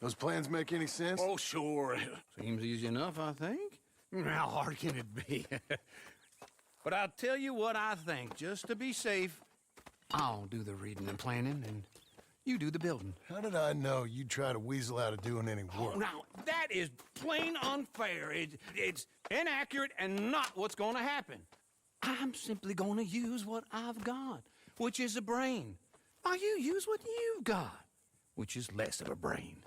Those plans make any sense? Oh, sure. Seems easy enough, I think. How hard can it be? But I'll tell you what I think. Just to be safe, I'll do the reading and planning, and you do the building. How did I know you'd try to weasel out of doing any work? Oh, now, that is plain unfair. It's inaccurate and not what's going to happen. I'm simply going to use what I've got, which is a brain. While you use what you've got, which is less of a brain.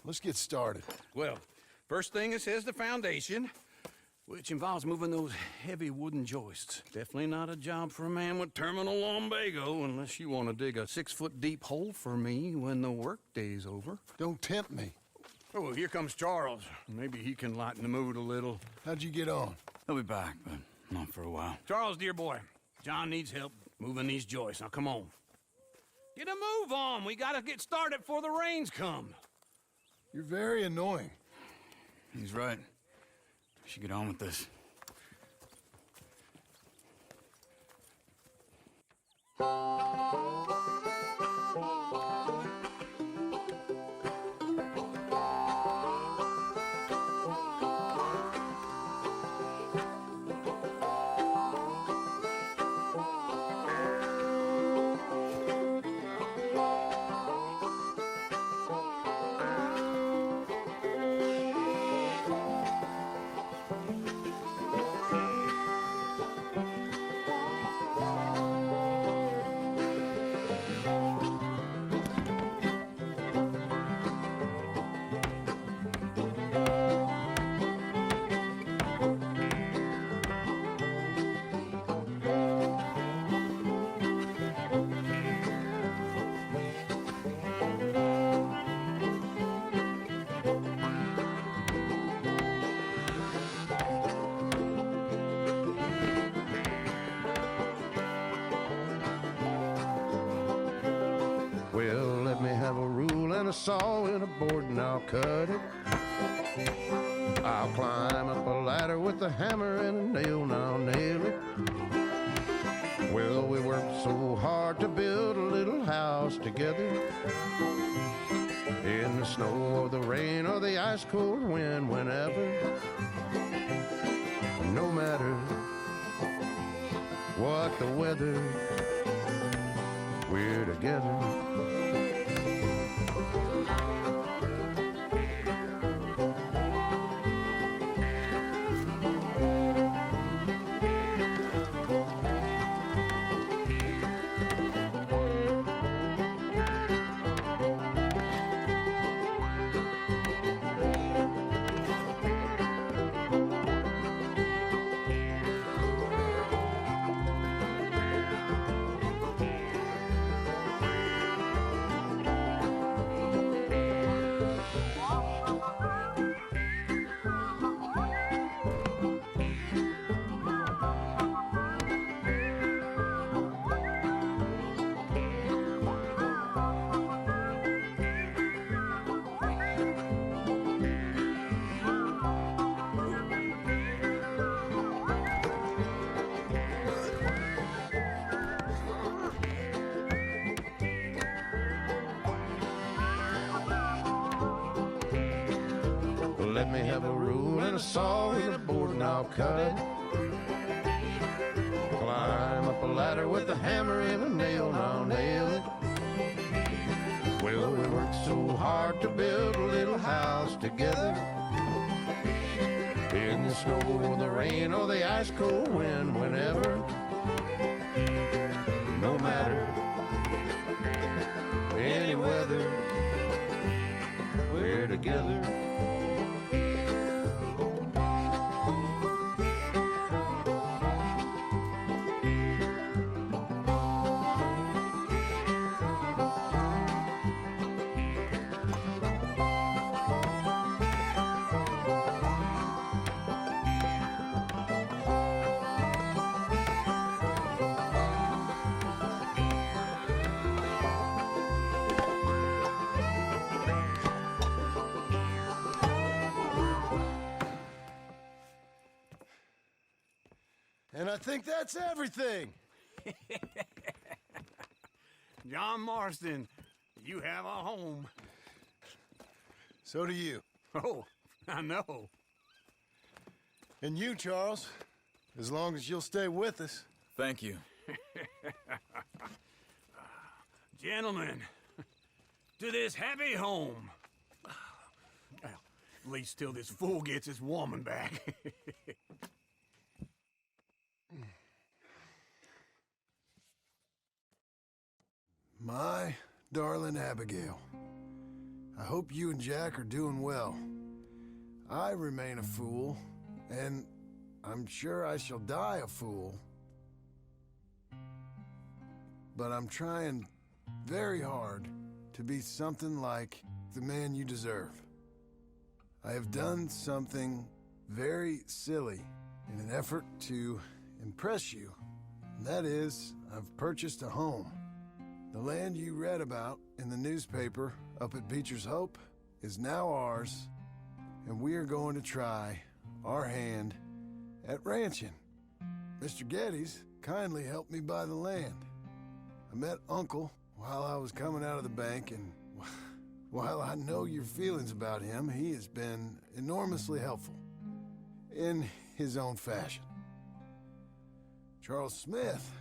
Let's get started. Well, first thing it says the foundation, which involves moving those heavy wooden joists. Definitely not a job for a man with terminal lumbago unless you want to dig a 6-foot deep hole for me when the workday's over. Don't tempt me. Oh, here comes Charles. Maybe he can lighten the mood a little. How'd you get on? He'll be back, but not for a while. Charles, dear boy, John needs help moving these joists. Now, come on. Get a move on. We gotta get started before the rains come. You're very annoying. He's right. We should get on with this. Well, let me have a rule and a saw and a board and I'll cut it. I'll climb up a ladder with a hammer and a nail and I'll nail it. Well, we worked so hard to build a little house together. In the snow or the rain or the ice cold wind, whenever. No matter what the weather, we're together. Let me have a rule and a saw and a board and I'll cut it. Climb up a ladder with a hammer and a nail and I'll nail it. Well, we worked so hard to build a little house together. In the snow or the rain or the ice cold wind, whenever. No matter any weather, we're together. And I think that's everything. John Marston, you have a home. So do you. Oh, I know. And you, Charles. As long as you'll stay with us. Thank you. Gentlemen, to this happy home. Well, at least till this fool gets his woman back. My darling Abigail, I hope you and Jack are doing well. I remain a fool, and I'm sure I shall die a fool. But I'm trying very hard to be something like the man you deserve. I have done something very silly in an effort to impress you. And that is, I've purchased a home. The land you read about in the newspaper up at Beecher's Hope is now ours, and we are going to try our hand at ranching. Mr. Geddes kindly helped me buy the land. I met Uncle while I was coming out of the bank, and while I know your feelings about him, he has been enormously helpful in his own fashion. Charles Smith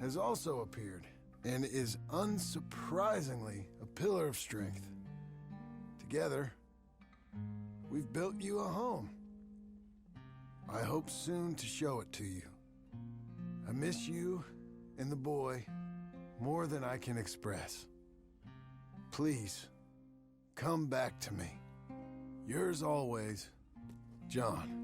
has also appeared and is unsurprisingly a pillar of strength. Together, we've built you a home. I hope soon to show it to you. I miss you and the boy more than I can express. Please, come back to me. Yours always, John.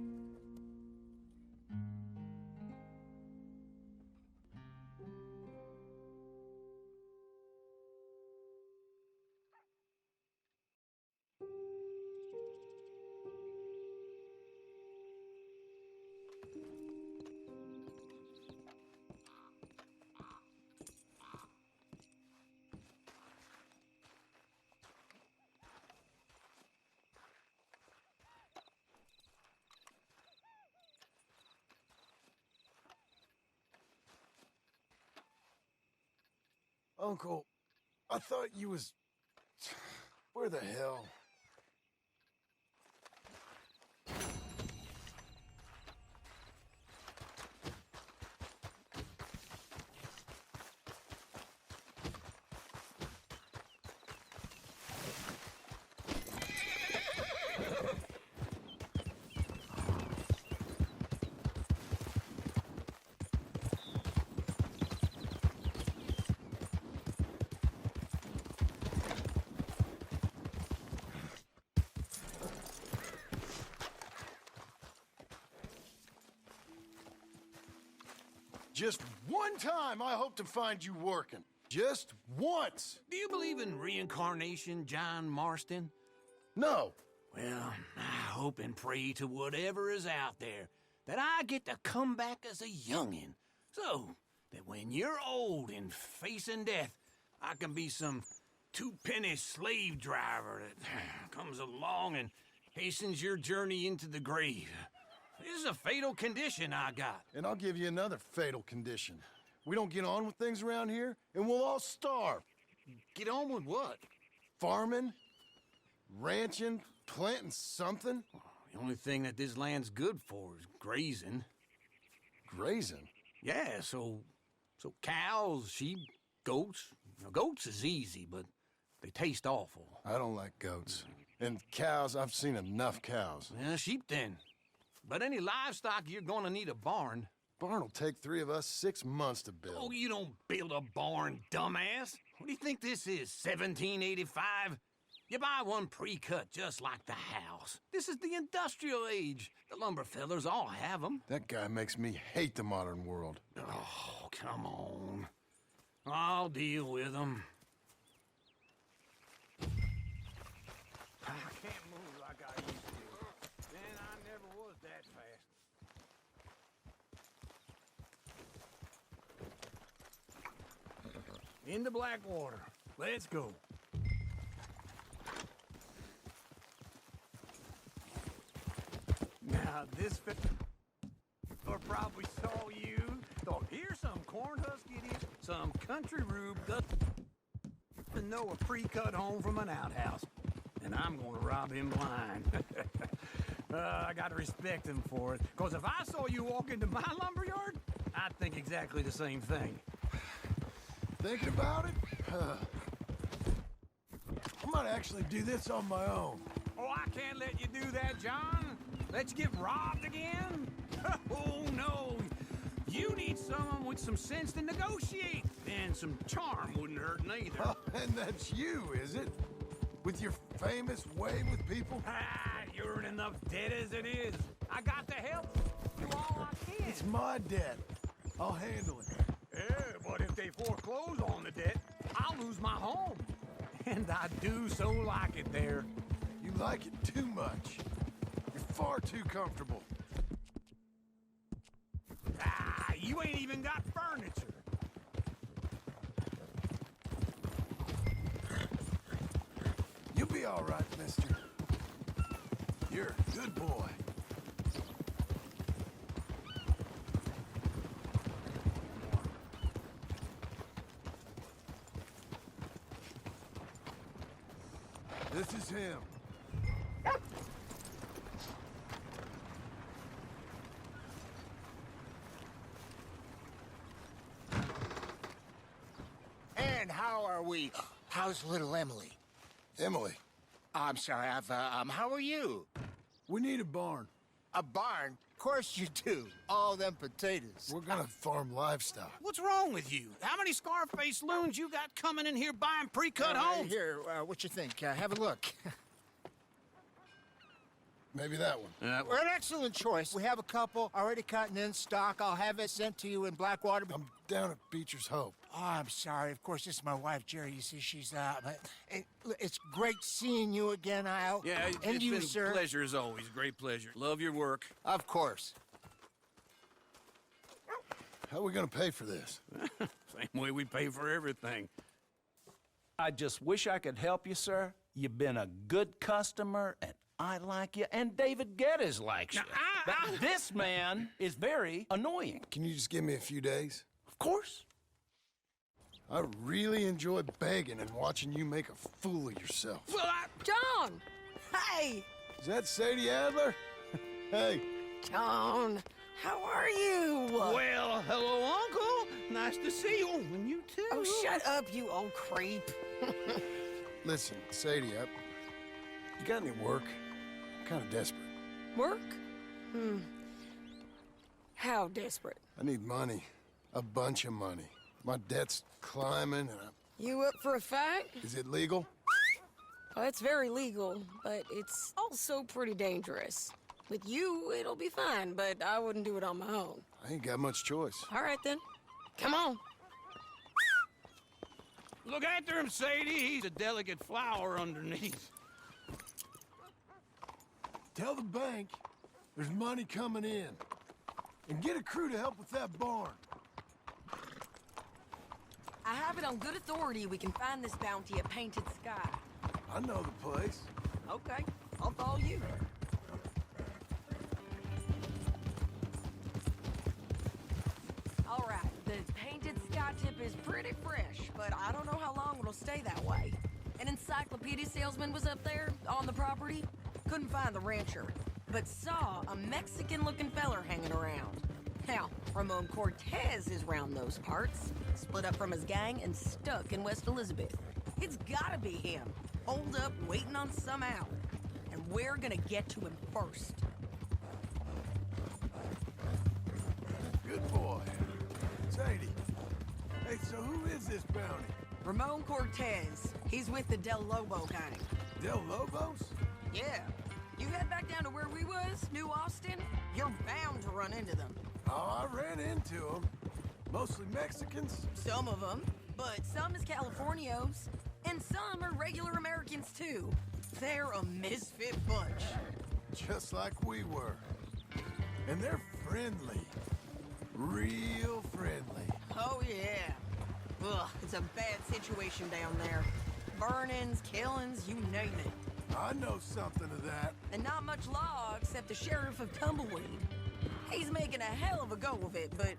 Uncle, I thought you was... Where the hell? Just one time I hope to find you working. Just once. Do you believe in reincarnation, John Marston? No. Well, I hope and pray to whatever is out there that I get to come back as a youngin', so that when you're old and facing death, I can be some two-penny slave driver that comes along and hastens your journey into the grave. This is a fatal condition I got. And I'll give you another fatal condition. We don't get on with things around here, and we'll all starve. Get on with what? Farming, ranching, planting something. The only thing that this land's good for is grazing. Grazing? Yeah, so cows, sheep, goats. Now, goats is easy, but they taste awful. I don't like goats. And cows, I've seen enough cows. Yeah, sheep then. But any livestock, you're gonna need a barn. Barn will take 3 of us 6 months to build. Oh, you don't build a barn, dumbass. What do you think this is, 1785? You buy one pre-cut just like the house. This is the industrial age. The lumber fellers all have them. That guy makes me hate the modern world. Oh, come on. I'll deal with them. I can't move like I used to. And I never was that fast. Into Blackwater. Let's go. Now, this or probably saw you. Thought, here's some corn husk idiot, some country rube doesn't know a pre-cut home from an outhouse. and I'm gonna rob him blind. I gotta respect him for it, because if I saw you walk into my lumberyard, I'd think exactly the same thing. Thinking about it? I might actually do this on my own. Oh, I can't let you do that, John. Let you get robbed again? Oh, no. You need someone with some sense to negotiate. And some charm wouldn't hurt neither. Oh, and that's you, is it? With your famous way with people? Ah, you're in enough debt as it is. I got to help. Do all I can. It's my debt. I'll handle it. Yeah, but if they foreclose on the debt, I'll lose my home. And I do so like it there. You like it too much. You're far too comfortable. Ah, you ain't even got furniture. You'll be all right, mister. You're a good boy. This is him. And how are we? How's little Emily? Emily, I'm sorry, how are you? we need a barn. A barn? Of course you do. All them potatoes. We're gonna farm livestock. What's wrong with you? How many Scarface loons you got coming in here buying pre-cut homes? Here, what you think? Have a look. Maybe that one. We're an excellent choice. We have a couple already cut and in stock. I'll have it sent to you in Blackwater. I'm down at Beecher's Hope. Oh, I'm sorry. Of course, this is my wife, Jerry. You see, she's it's great seeing you again, Al. Yeah, and it's you, been sir. a pleasure as always. Great pleasure. Love your work. Of course. How are we gonna pay for this? Same way we pay for everything. I just wish I could help you, sir. You've been a good customer, and I like you, and David Geddes likes you. Now, But this man is very annoying. Can you just give me a few days? Of course. I really enjoy begging and watching you make a fool of yourself. Well, John! Hey! Is that Sadie Adler? Hey, John, how are you? well, hello, Uncle. Nice to see you. And you too. Oh, shut up, you old creep. listen, Sadie, you got any work? I'm kind of desperate. Work? How desperate? I need money. A bunch of money. My debt's climbing, and You up for a fight? is it legal? Oh, it's very legal, but it's also pretty dangerous. With you, it'll be fine, but I wouldn't do it on my own. I ain't got much choice. All right, then. Come on. Look after him, Sadie. He's a delicate flower underneath. Tell the bank there's money coming in. And get a crew to help with that barn. I have it on good authority we can find this bounty at Painted Sky. I know the place. Okay, I'll follow you. All right, the Painted Sky tip is pretty fresh, but I don't know how long it'll stay that way. An encyclopedia salesman was up there on the property. Couldn't find the rancher, but saw a Mexican-looking feller hanging around. Now, Ramon Cortez is round those parts, split up from his gang and stuck in West Elizabeth. It's gotta be him, holed up waiting on some out. And we're gonna get to him first. Good boy. Sadie. Hey, so who is this bounty? Ramon Cortez. He's with the Del Lobo gang. Del Lobos? Yeah. You head back down to where we was, New Austin, you're bound to run into them. Oh, I ran into them. Mostly Mexicans. Some of them, but some is Californios, and some are regular Americans too. They're a misfit bunch. Just like we were. And they're friendly. Real friendly. Oh yeah. Ugh, it's a bad situation down there. Burnings, killings, you name it. I know something of that. And not much law except the sheriff of Tumbleweed. He's making a hell of a go of it, but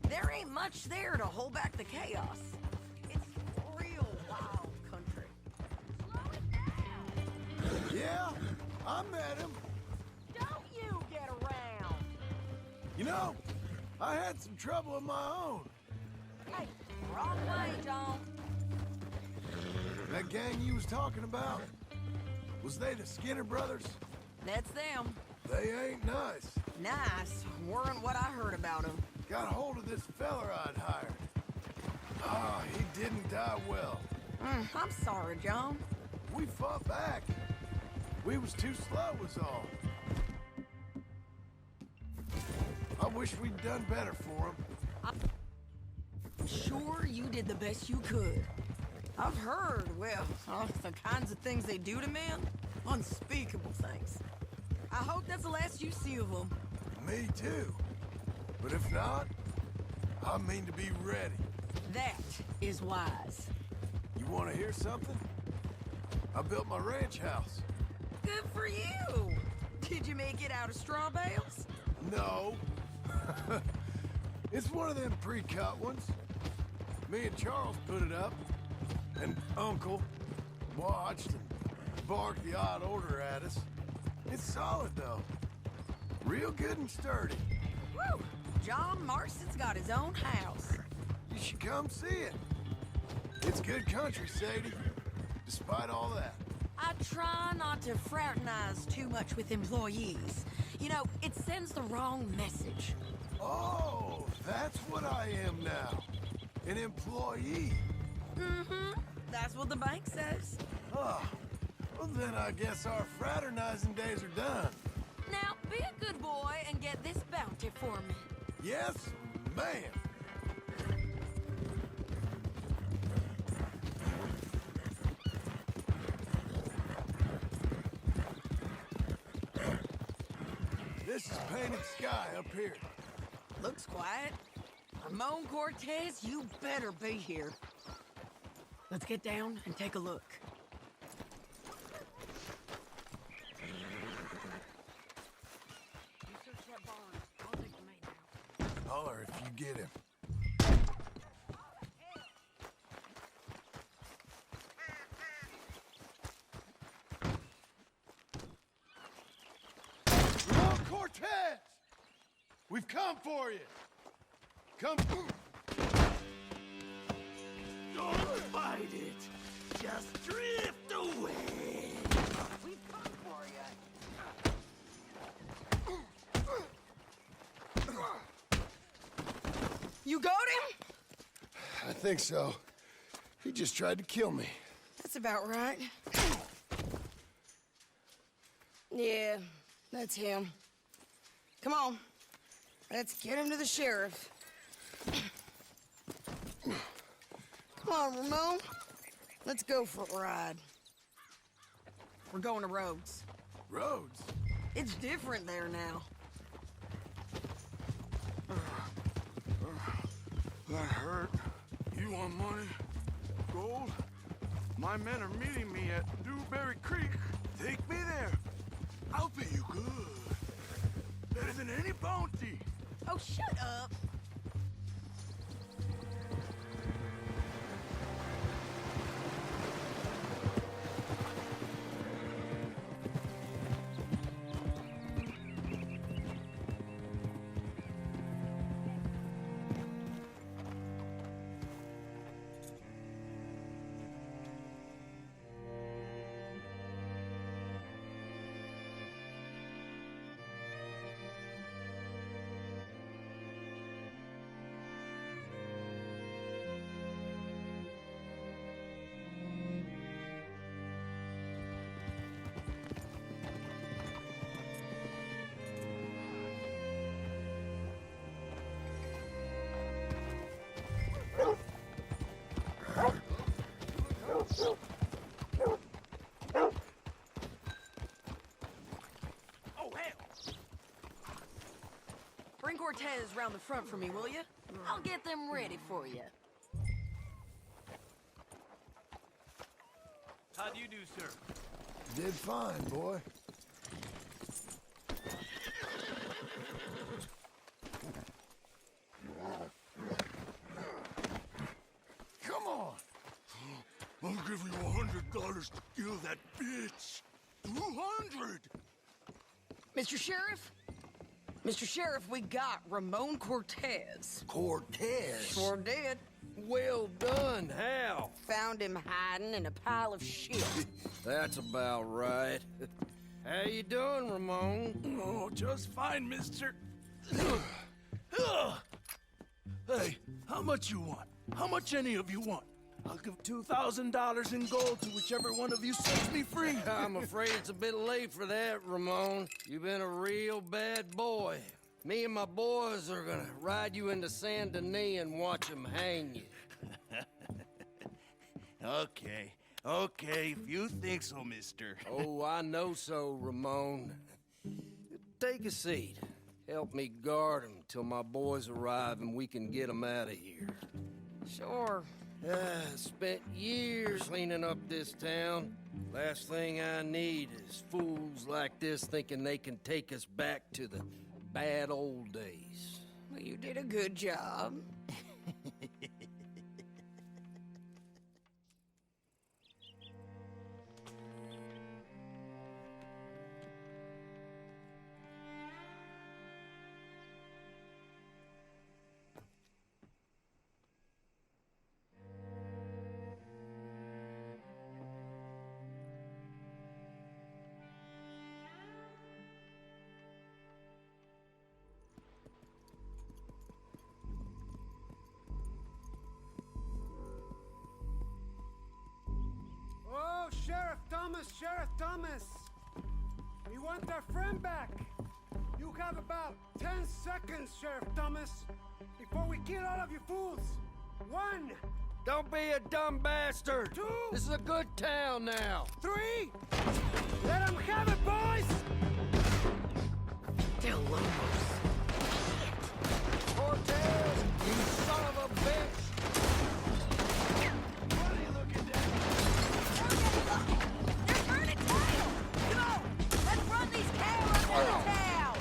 there ain't much there to hold back the chaos. It's real wild country. Slow it down! Yeah, I met him. Don't you get around! You know, I had some trouble of my own. Hey, wrong way, John. That gang you was talking about, was they the Skinner brothers? That's them. They ain't nice. Nice. Weren't what I heard about them. Got hold of this feller I'd hired. Ah, he didn't die well. I'm sorry, John. We fought back. We was too slow was all. I wish we'd done better for him. I'm sure you did the best you could. I've heard, well, the kinds of things they do to men. Unspeakable things. I hope that's the last you see of them. Me too. But if not, I mean to be ready. That is wise. You want to hear something? I built my ranch house. Good for you. Did you make it out of straw bales? No. It's one of them pre-cut ones. Me and Charles put it up. And Uncle watched and barked the odd order at us. It's solid, though. Real good and sturdy. Woo! John Marston's got his own house. You should come see it. It's good country, Sadie. Despite all that. I try not to fraternize too much with employees. You know, it sends the wrong message. Oh, that's what I am now. An employee. Mm-hmm. That's what the bank says. Oh, well then I guess our fraternizing days are done. Now, be a good boy and get this bounty for me. Yes, ma'am. This is painted sky up here. Looks quiet. Ramon Cortez, you better be here. Let's get down and take a look. You search that barn. I'll take the main house. Holler if you get him. Ramon Cortez! We've come for you! Come... Don't fight it. Just drift away. We've come for you. You got him? I think so. He just tried to kill me. That's about right. Yeah, that's him. Come on. Let's get him to the sheriff. Come on, Ramon. Let's go for a ride. We're going to Rhodes. Rhodes? It's different there now. That hurt. You want money? Gold? My men are meeting me at Dewberry Creek. Take me there. I'll pay you good. Better than any bounty. Oh, shut up. Bring Cortez round the front for me, will you? I'll get them ready for you. How do you do, sir? Did fine, boy. Come on. I'll give you $100 to kill that bitch. 200! Mr. Sheriff? Mr. Sheriff, we got Ramon Cortez. Cortez? Sure did. Well done, Hal. Found him hiding in a pile of shit. That's about right. How you doing, Ramon? Oh, just fine, mister. Hey, how much you want? How much any of you want? I'll give $2,000 in gold to whichever one of you sets me free. I'm afraid it's a bit late for that, Ramon. You've been a real bad boy. Me and my boys are gonna ride you into Saint Denis and watch them hang you. Okay, if you think so, mister. Oh, I know so, Ramon. Take a seat. Help me guard him till my boys arrive and we can get them out of here. Sure. Spent years cleaning up this town. Last thing I need is fools like this thinking they can take us back to the bad old days. Well, you did a good job. Oh, Sheriff Thomas! We want our friend back! You have about 10 seconds, Sheriff Thomas, before we kill all of you fools! 1, Don't be a dumb bastard! 2, This is a good town now! 3! Let them have it, boys! Del Lobos. Cortez, you son of a bitch! They're burning town! Come on! Let's run these cowards out of town!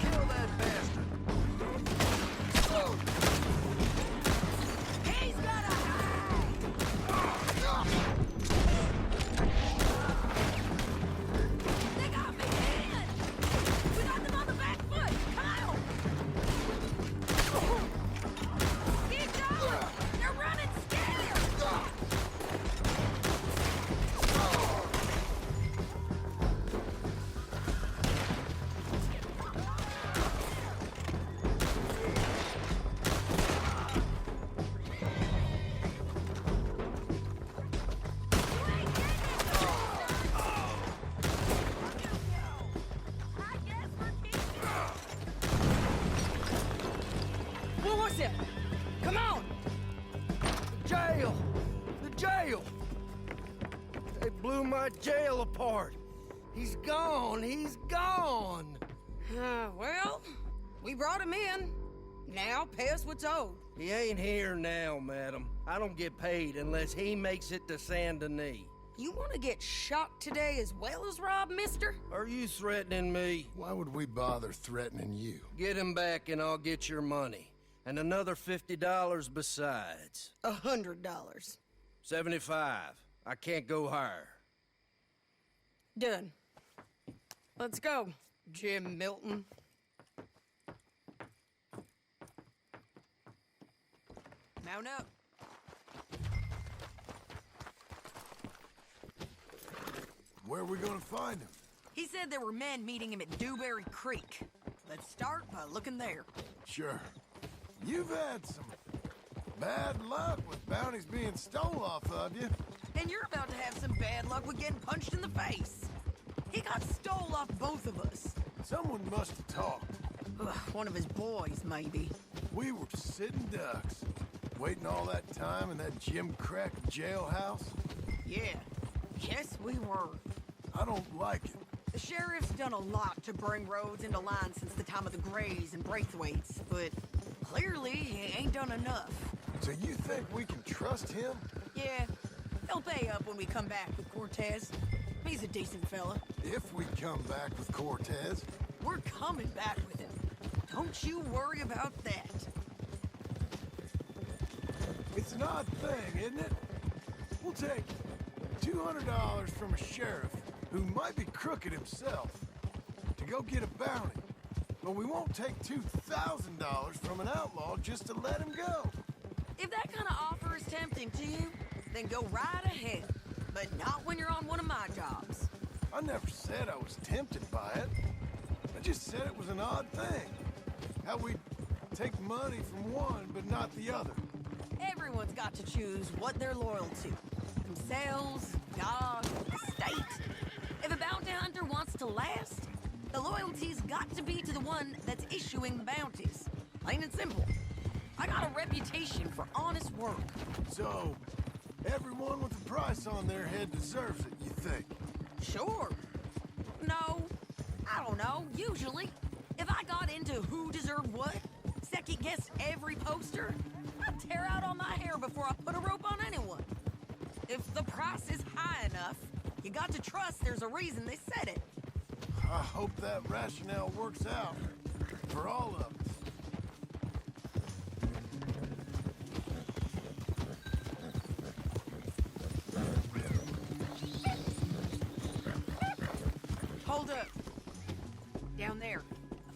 Kill that bastard! He's gonna hide! They got me, man! We got them on the back foot! Kyle! Keep going! They're running scared! What was it? Come on! Jail! The jail! They blew my jail apart! He's gone! He's gone! Well, we brought him in. Now pay us what's owed. He ain't here now, madam. I don't get paid unless he makes it to Saint Denis. You want to get shot today as well as Rob, mister? Are you threatening me? Why would we bother threatening you? Get him back and I'll get your money. And another $50 besides. $100. 75. I can't go higher. Done. Let's go, Jim Milton. Mount up. Where are we gonna find him? He said there were men meeting him at Dewberry Creek. Let's start by looking there. Sure. You've had some bad luck with bounties being stole off of you. And you're about to have some bad luck with getting punched in the face. He got stole off both of us. Someone must have talked. Ugh, one of his boys, maybe. We were sitting ducks, waiting all that time in that Jim Crack jailhouse. Yeah. Yes, we were. I don't like it. The sheriff's done a lot to bring roads into line since the time of the Grays and Braithwaites, but clearly he ain't done enough. So you think we can trust him? Yeah, he'll pay up when we come back with Cortez. He's a decent fella. If we come back with Cortez. We're coming back with him. Don't you worry about that. It's an odd thing, isn't it? We'll take 2 $200 from a sheriff who might be crooked himself to go get a bounty. But we won't take $2,000 from an outlaw just to let him go. If that kind of offer is tempting to you, then go right ahead. But not when you're on one of my jobs. I never said I was tempted by it. I just said it was an odd thing. How we'd take money from one but not the other. Everyone's got to choose what they're loyal to. Themselves, God, the state. If a bounty hunter wants to last, the loyalty's got to be to the one that's issuing the bounties. Plain and simple. I got a reputation for honest work. So, everyone with a price on their head deserves it, you think? Sure. No, I don't know, usually. If I got into who deserved what, second-guessed every poster, I'd tear out all my hair before I put a rope on anyone. If the price is high enough, you got to trust there's a reason they said it. I hope that rationale works out for all of us. Hold up. Down there,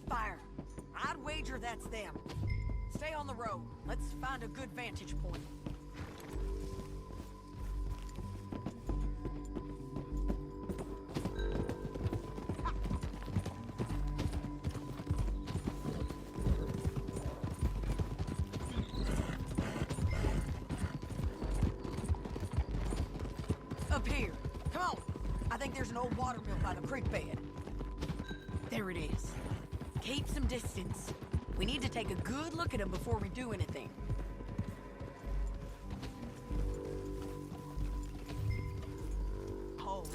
a fire. I'd wager that's them. Stay on the road. Let's find a good vantage point. Up here. Come on. I think there's an old water mill by the creek bed. There it is. Keep some distance. We need to take a good look at him before we do anything. Hold.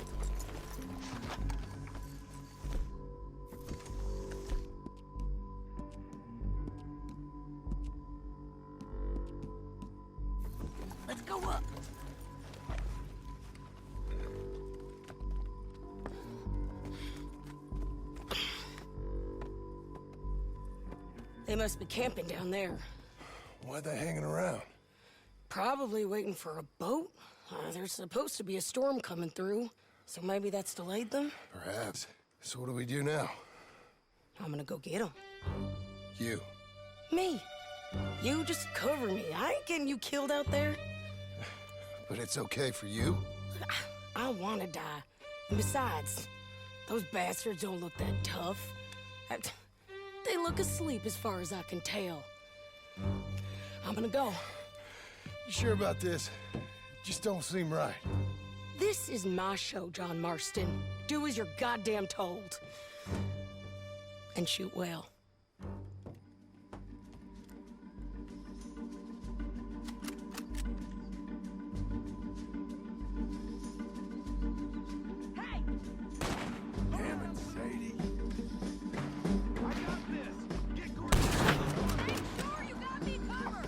Let's go up. They must be camping down there. Why are they hanging around? Probably waiting for a boat. There's supposed to be a storm coming through, so maybe that's delayed them. Perhaps. So what do we do now? I'm gonna go get them. You. Me. You just cover me. I ain't getting you killed out there. But it's okay for you? I don't wanna die. And besides, those bastards don't look that tough. They look asleep as far as I can tell. I'm gonna go. You sure about this? Just don't seem right. This is my show, John Marston. Do as you're goddamn told. And shoot well. Hey! Damn it, Sadie. I got this. Get Gordon. Make sure you got me covered!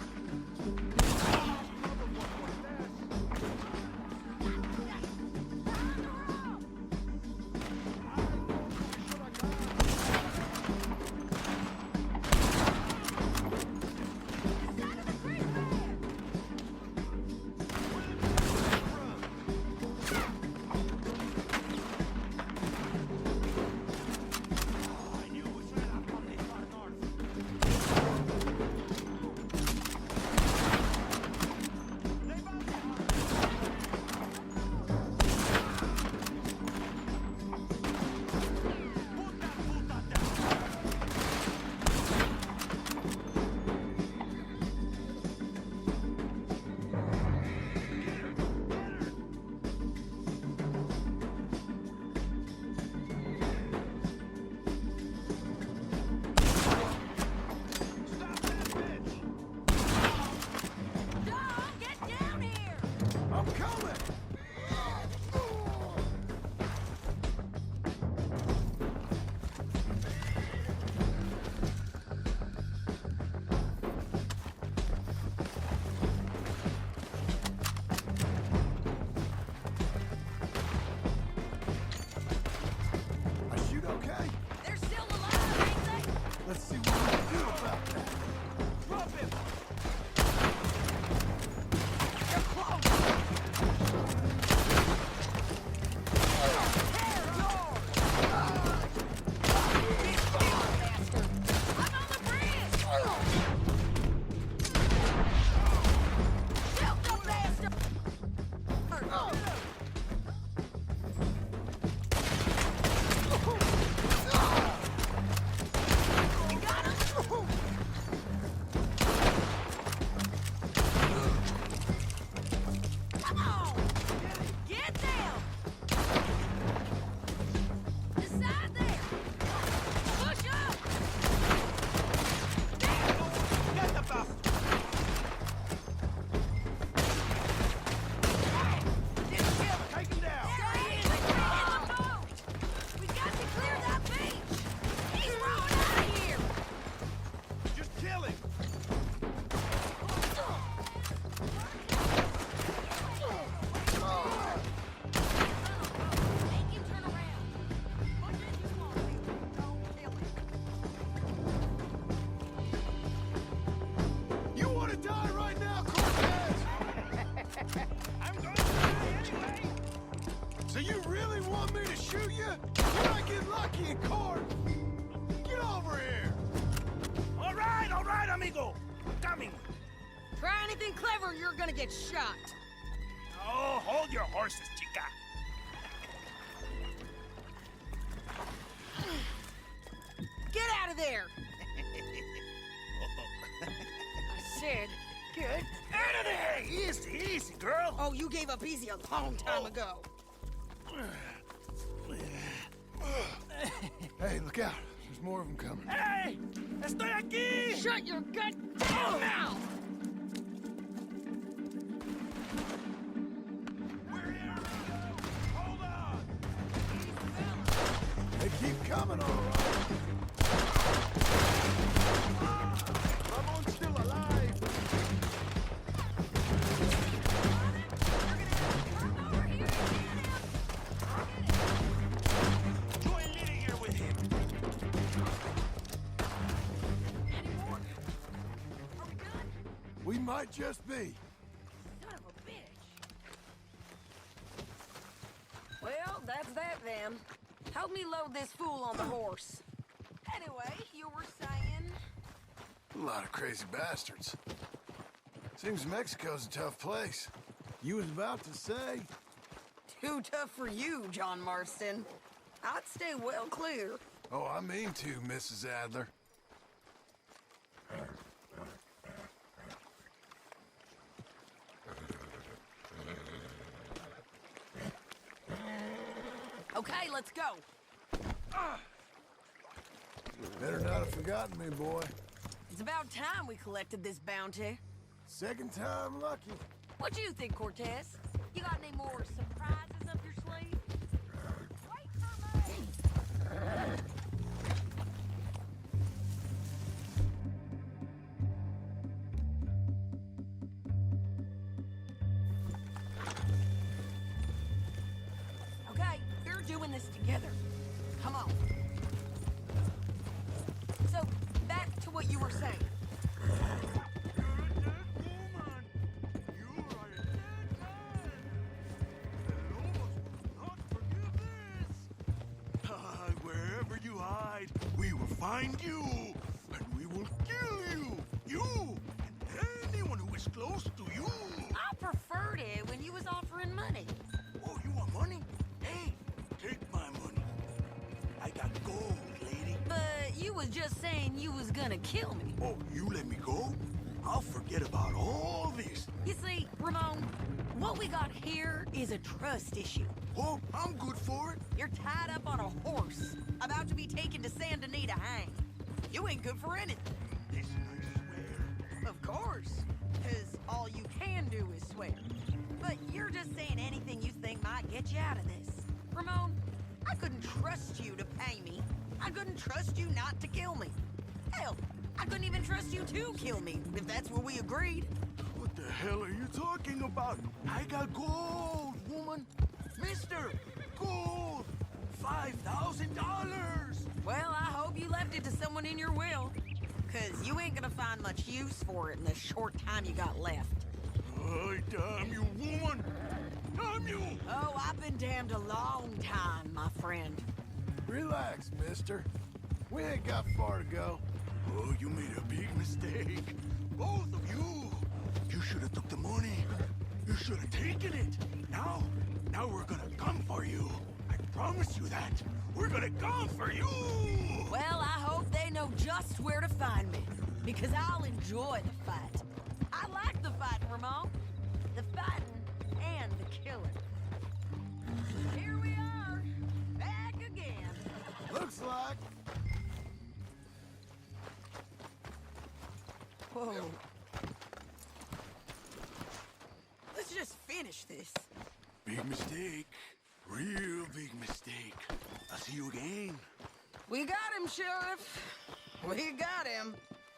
Let's see what we can do about that. Drop him! They're close! You might get lucky in court. Get over here. All right, amigo. Coming. Try anything clever and you're gonna get shot. Oh, hold your horses, chica. Get out of there! I said, get Out of there! Easy, easy, girl. Oh, you gave up easy a long time ago. Hey, look out. There's more of them coming. Hey! Estoy aquí! Shut your goddamn mouth! We're here! Hold on! They keep coming, all right. Ramon's still alive. Join Liddy here with him. We might just be. Son of a bitch. Well, that's that then. Help me load this fool on the horse. Anyway, you were saying? A lot of crazy bastards. Seems Mexico's a tough place. You was about to say? Too tough for you, John Marston. I'd stay well clear. Oh, I mean to, Mrs. Adler. Okay, let's go. Better not have forgotten me, boy. It's about time we collected this bounty. Second time lucky. What do you think, Cortez? You got any more surprises up your sleeve? Wait for me! Okay, we're doing this together. Come on. So, back to what you were saying. Wherever you hide, we will find you, and we will kill you. You and anyone who is close to you. I preferred it when you was offering money. Oh, you want money? Hey, take my money. I got gold, lady. But you was just saying you was gonna kill me. Oh, you let me go? I'll forget about all this. You see, Ramon, what we got here is a trust issue. Oh, I'm good for it. You're tied up on a horse, about to be taken to Saint Denis to hang. You ain't good for anything. This I swear. Of course, because all you can do is swear. But you're just saying anything you think might get you out of this. Ramon, I couldn't trust you to pay me. I couldn't trust you not to kill me. Hell, I couldn't even trust you to kill me, if that's what we agreed. What the hell are you talking about? I got gold, woman. Mister, gold. $5,000. Well, I hope you left it to someone in your will. Because you ain't gonna find much use for it in the short time you got left. Oh, damn you, woman. Damn you. Oh, I've been damned a long time, my friend. Relax, mister. We ain't got far to go. Oh, you made a big mistake. Both of you. You should have took the money. You should have taken it. Now we're gonna come for you. I promise you that. We're gonna come for you. Well, I hope they know just where to find me. Because I'll enjoy the fight. I like the fighting, Ramon. The fighting and the killing. Here we are. Back again. Looks like. Whoa. Let's just finish this. Big mistake. Real big mistake. I'll see you again. We got him, Sheriff. We got him.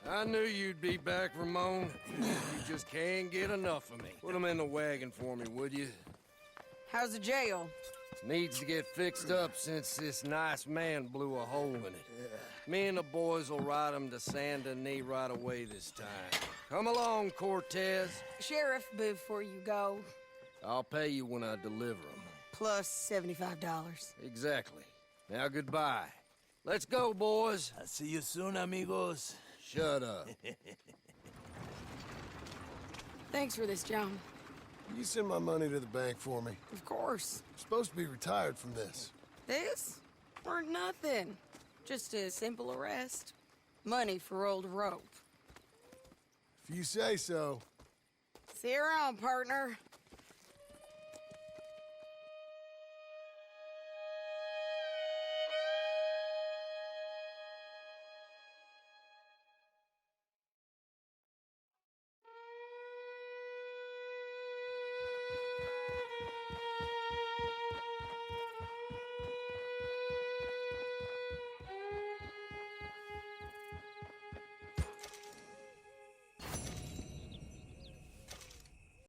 I knew you'd be back, Ramon. You just can't get enough of me. Put him in the wagon for me, would you? How's the jail? Needs to get fixed up since this nice man blew a hole in it. Me and the boys will ride him to Saint Denis right away this time. Come along, Cortez. Sheriff, before you go, I'll pay you when I deliver him. plus $75. Exactly. Now goodbye. Let's go, boys. I'll see you soon, amigos. Shut up. Thanks for this, John. You send my money to the bank for me. Of course. I'm supposed to be retired from this. This? Weren't nothing. Just a simple arrest. Money for old rope. If you say so. See you around, partner.